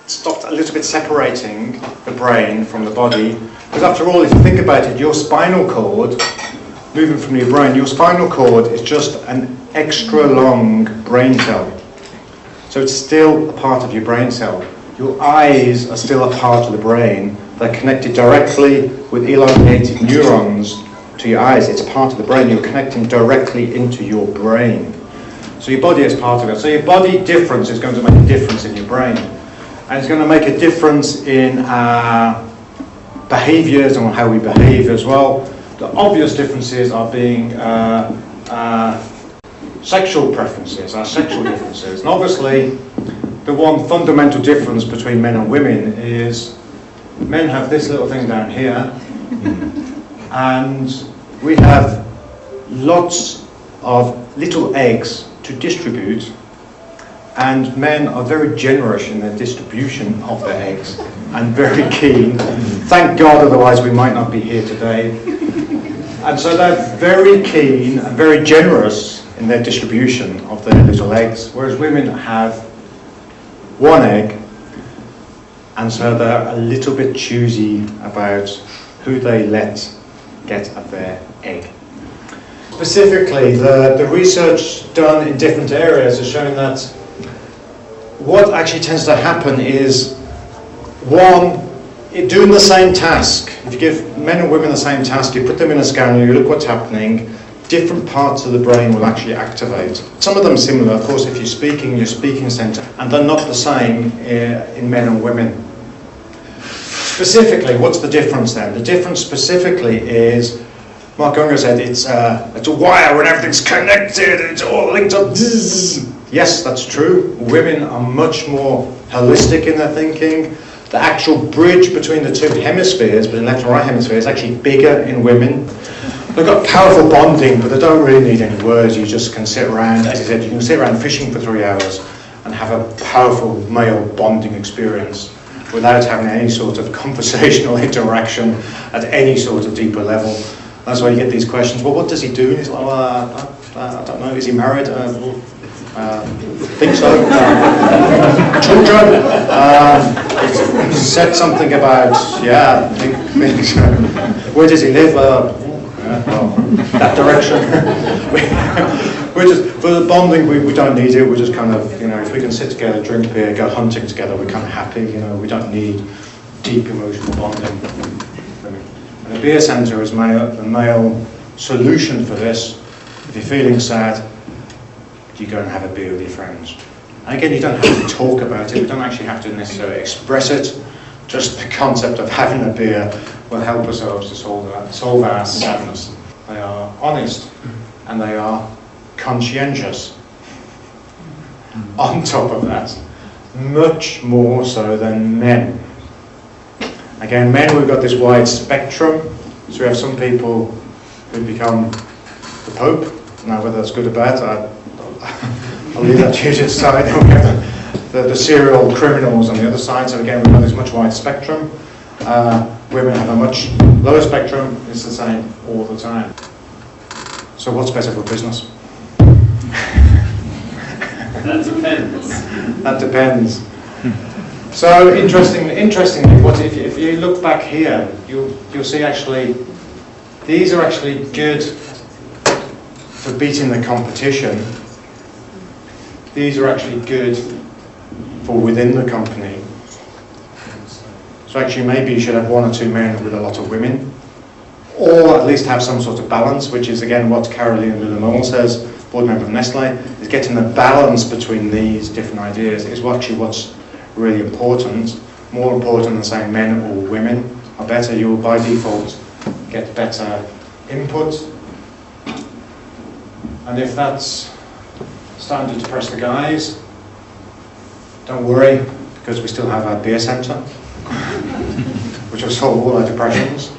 stopped a little bit separating the brain from the body. Because after all, if you think about it, your spinal cord, moving from your brain, your spinal cord is just an extra long brain cell. So it's still a part of your brain cell. Your eyes are still a part of the brain. They're connected directly with elongated neurons to your eyes. It's part of the brain. You're connecting directly into your brain. So your body is part of it. So your body difference is going to make a difference in your brain. And it's going to make a difference in our behaviours and how we behave as well. The obvious differences are being sexual preferences, our sexual differences. And obviously, the one fundamental difference between men and women is men have this little thing down here, and we have lots of little eggs to distribute, and men are very generous in their distribution of their eggs and very keen. Thank God, otherwise we might not be here today. And so they're very keen and very generous in their distribution of their little eggs, whereas women have one egg, and so they're a little bit choosy about who they let get at their egg. Specifically, the research done in different areas has shown that what actually tends to happen is, one, doing the same task. If you give men and women the same task, you put them in a scanner, you look what's happening, different parts of the brain will actually activate. Some of them similar, of course, if you're speaking, your speaking centre, and they're not the same in men and women. Specifically, what's the difference then? The difference specifically is, Mark Unger said, it's a wire and everything's connected, it's all linked up. Yes, that's true. Women are much more holistic in their thinking. The actual bridge between the two hemispheres, between left and right hemisphere, is actually bigger in women. They've got powerful bonding, but they don't really need any words. You just can sit around, as I said, you can sit around fishing for 3 hours and have a powerful male bonding experience without having any sort of conversational interaction at any sort of deeper level. That's why you get these questions, well, what does he do? And he's like, well, I don't know, is he married? Think so. Children? He said something about, yeah, think so. Where does he live? Well, that direction. We're just, for the bonding, we don't need it. We're just kind of, you know, if we can sit together, drink beer, go hunting together, we're kind of happy. You know, we don't need deep emotional bonding. And the beer centre is the male solution for this. If you're feeling sad, you go and have a beer with your friends. And again, you don't have to talk about it. We don't actually have to necessarily express it. Just the concept of having a beer will help ourselves to solve our sadness. They are honest and they are conscientious. On top of that, much more so than men. Again, men, we've got this wide spectrum. So we have some people who become the Pope. Now, whether that's good or bad, I'll leave that to you to decide. The serial criminals on the other side. So again, we've got this much wider spectrum. Women have a much lower spectrum. It's the same all the time. So what's better for business? That depends. That depends. So interestingly, if you look back here, you'll see actually these are actually good for beating the competition. These are actually good for within the company. So actually maybe you should have one or two men with a lot of women, or at least have some sort of balance, which is again what Caroline Villemot says, board member of Nestle, is getting the balance between these different ideas is actually what's really important. More important than saying men or women are better. You will by default get better input. And if that's starting to depress the guys, don't worry, because we still have our beer centre, which will solve all our depressions.